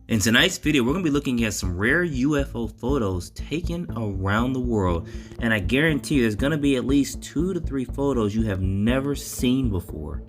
In tonight's video, we're going to be looking at some rare UFO photos taken around the world. And I guarantee you there's going to be at least 2 to 3 photos you have never seen before.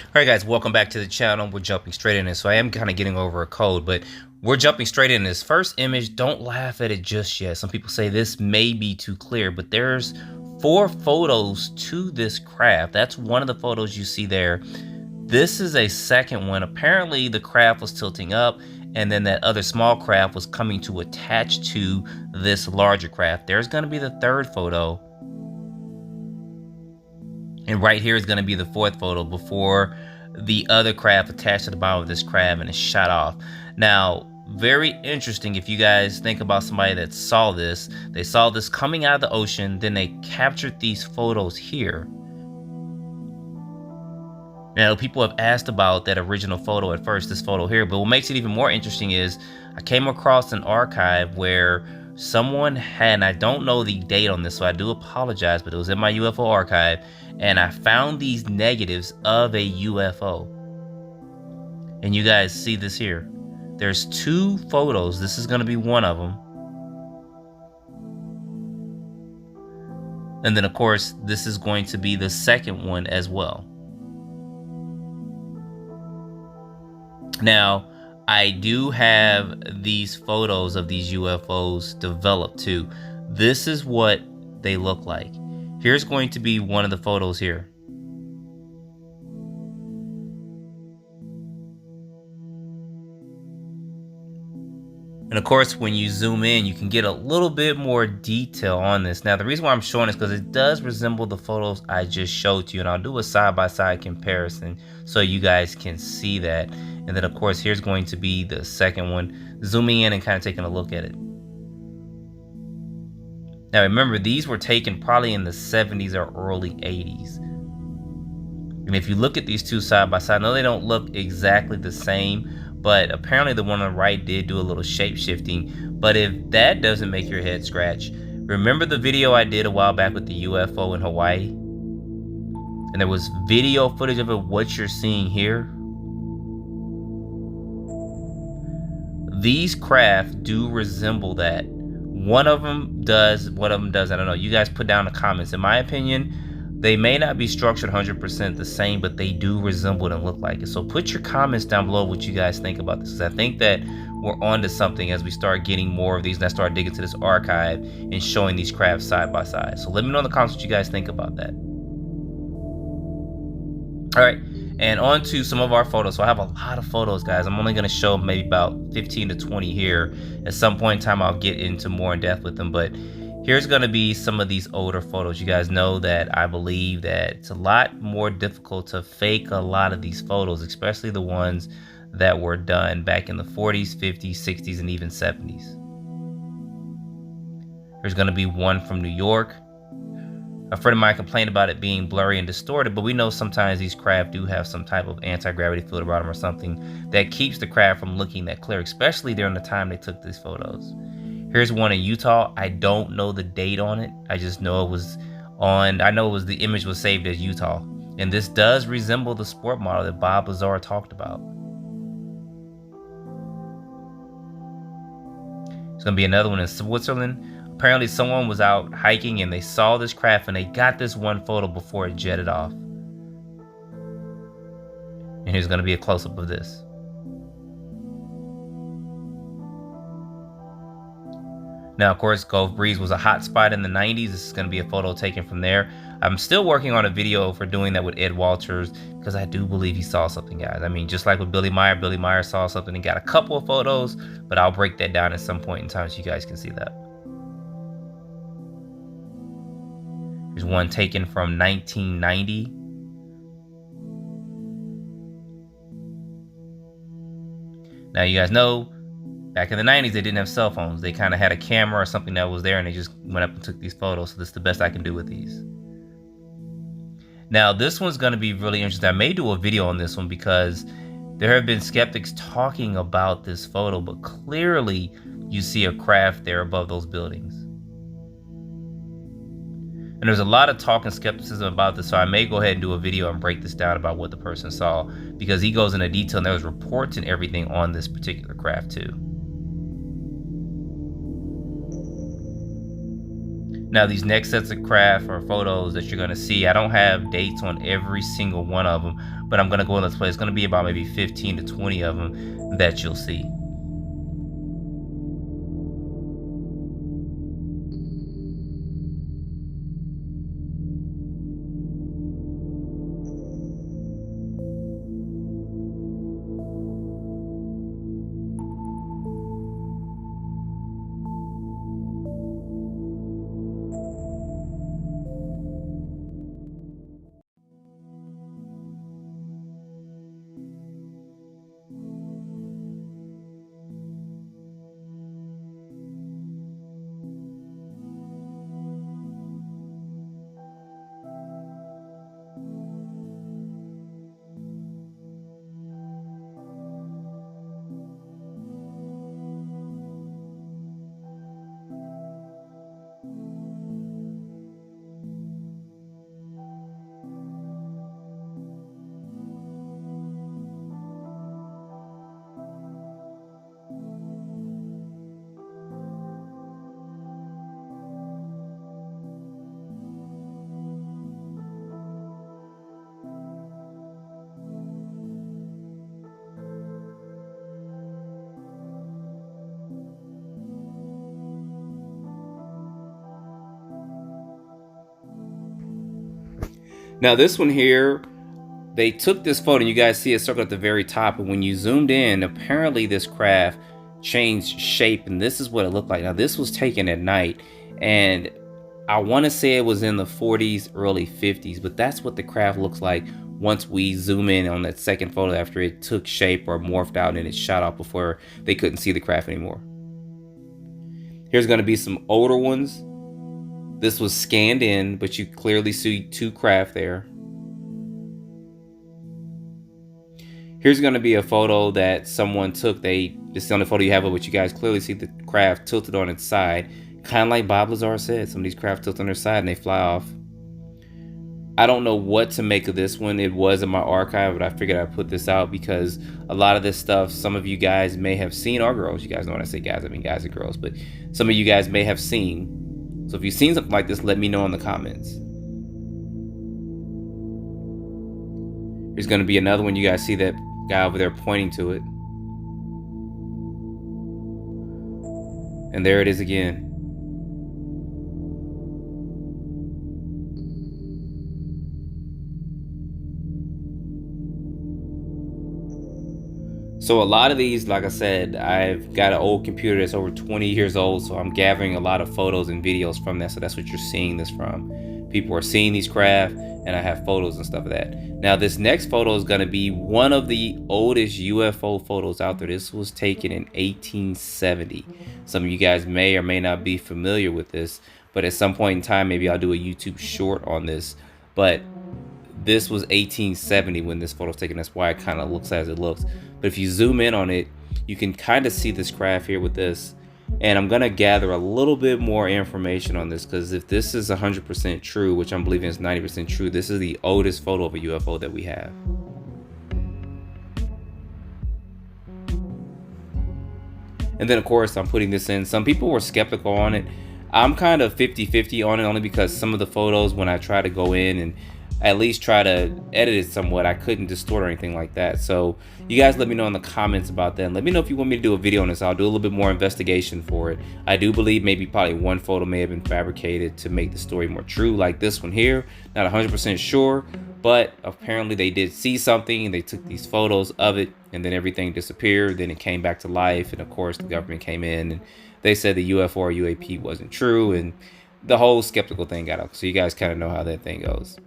Alright guys, welcome back to the channel. We're jumping straight in this. So I am kind of getting over a cold, but we're jumping straight in this. First image, don't laugh at it just yet. Some people say this may be too clear, but there's 4 photos to this craft. That's one of the photos you see there. This is a second one. Apparently the craft was tilting up, and then that other small craft was coming to attach to this larger craft. There's going to be the third photo. And right here is going to be the fourth photo before the other craft attached to the bottom of this craft and is shot off. Now, very interesting if you guys think about somebody that saw this. They saw this coming out of the ocean, then they captured these photos here. Now, people have asked about that original photo at first, this photo here, but what makes it even more interesting is I came across an archive where someone had, and I don't know the date on this, so I do apologize, but it was in my UFO archive, and I found these negatives of a UFO. And you guys see this here. There's 2 photos. This is going to be one of them. And then, of course, this is going to be the second one as well. Now, I do have these photos of these UFOs developed too. This is what they look like. Here's going to be one of the photos here. And of course, when you zoom in, you can get a little bit more detail on this. Now, the reason why I'm showing this because it does resemble the photos I just showed to you. And I'll do a side-by-side comparison so you guys can see that. And then, of course, here's going to be the second one, zooming in and kind of taking a look at it. Now, remember, these were taken probably in the 70s or early 80s. And if you look at these 2 side by side, I know they don't look exactly the same, but apparently the one on the right did do a little shape shifting. But if that doesn't make your head scratch, remember the video I did a while back with the UFO in Hawaii? And there was video footage of it, what you're seeing here. These craft do resemble that. One of them does, one of them does. I don't know. You guys put down in the comments. In my opinion, they may not be structured 100% the same, but they do resemble it and look like it. So put your comments down below what you guys think about this. Because I think that we're onto something as we start getting more of these and I start digging to this archive and showing these crafts side by side. So let me know in the comments what you guys think about that. All right. And on to some of our photos. So I have a lot of photos, guys. I'm only going to show maybe about 15 to 20 here. At some point in time, I'll get into more in depth with them. But here's going to be some of these older photos. You guys know that I believe that it's a lot more difficult to fake a lot of these photos, especially the ones that were done back in the 40s, 50s, 60s, and even 70s. There's going to be one from New York. A friend of mine complained about it being blurry and distorted, but we know sometimes these craft do have some type of anti-gravity field around them or something that keeps the craft from looking that clear, especially during the time they took these photos. Here's one in Utah. I don't know the date on it. I just know it was on, I know it was, the image was saved as Utah. And this does resemble the sport model that Bob Lazar talked about. There's going to be another one in Switzerland. Apparently someone was out hiking and they saw this craft and they got this one photo before it jetted off. And here's going to be a close-up of this. Now, of course, Gulf Breeze was a hot spot in the 90s. This is going to be a photo taken from there. I'm still working on a video for doing that with Ed Walters because I do believe he saw something, guys. I mean, just like with Billy Meyer saw something and got a couple of photos, but I'll break that down at some point in time so you guys can see that. There's one taken from 1990. Now, you guys know, back in the 90s, they didn't have cell phones. They kind of had a camera or something that was there, and they just went up and took these photos. So this is the best I can do with these. Now, this one's going to be really interesting. I may do a video on this one because there have been skeptics talking about this photo, but clearly you see a craft there above those buildings. And there's a lot of talk and skepticism about this, so I may go ahead and do a video and break this down about what the person saw, because he goes into detail and there's reports and everything on this particular craft too. Now, these next sets of craft or photos that you're going to see, I don't have dates on every single one of them, but I'm going to go in this place. It's going to be about maybe 15 to 20 of them that you'll see. Now this one here, they took this photo and you guys see it circled at the very top, and when you zoomed in, apparently this craft changed shape, and this is what it looked like. Now this was taken at night, and I want to say it was in the 40s, early 50s, but that's what the craft looks like once we zoom in on that second photo after it took shape or morphed out and it shot off before they couldn't see the craft anymore. Here's going to be some older ones. This was scanned in, but you clearly see two craft there. Here's going to be a photo that someone took. This is the only photo you have of it, but you guys clearly see the craft tilted on its side. Kind of like Bob Lazar said, some of these craft tilt on their side and they fly off. I don't know what to make of this one. It was in my archive, but I figured I'd put this out because a lot of this stuff, some of you guys may have seen, or girls. You guys know when I say guys, I mean guys and girls, but some of you guys may have seen. So if you've seen something like this, let me know in the comments. There's going to be another one. You guys see that guy over there pointing to it. And there it is again. So a lot of these, like I said, I've got an old computer that's over 20 years old, so I'm gathering a lot of photos and videos from that. So that's what you're seeing this from. People are seeing these craft, and I have photos and stuff of that. Now this next photo is going to be one of the oldest UFO photos out there. This was taken in 1870. Some of you guys may or may not be familiar with this, but at some point in time, maybe I'll do a YouTube short on this. But this was 1870 when this photo was taken. That's why it kind of looks as it looks. But if you zoom in on it, you can kind of see this craft here with this. And I'm going to gather a little bit more information on this, because if this is 100% true, which I'm believing is 90% true, this is the oldest photo of a UFO that we have. And then, of course, I'm putting this in. Some people were skeptical on it. I'm kind of 50-50 on it, only because some of the photos, when I try to go in and at least try to edit it somewhat, I couldn't distort or anything like that. So you guys let me know in the comments about that, and let me know if you want me to do a video on this. I'll do a little bit more investigation for it. I do believe maybe probably one photo may have been fabricated to make the story more true, like this one here. Not 100% sure, but apparently they did see something and they took these photos of it, and then everything disappeared. Then it came back to life, and of course the government came in and they said the UFO or UAP wasn't true, and the whole skeptical thing got out. So you guys kind of know how that thing goes.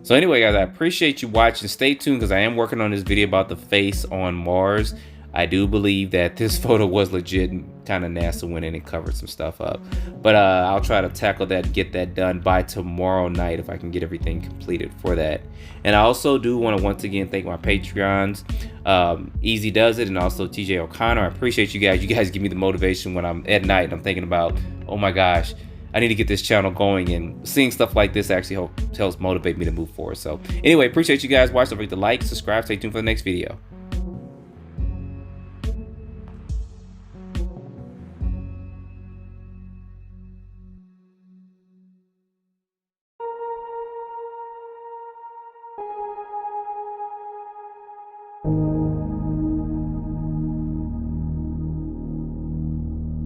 So anyway, guys, I appreciate you watching. Stay tuned, because I am working on this video about the face on Mars. I do believe that this photo was legit, and kind of NASA went in and covered some stuff up. But I'll try to tackle that, get that done by tomorrow night if I can get everything completed for that. And I also do want to once again thank my Patreons. Easy does it, and also TJ O'Connor. I appreciate you guys. You guys give me the motivation when I'm at night and I'm thinking about, oh my gosh, I need to get this channel going, and seeing stuff like this actually helps motivate me to move forward. So anyway, appreciate you guys watching. Don't forget to like, subscribe, stay tuned for the next video. You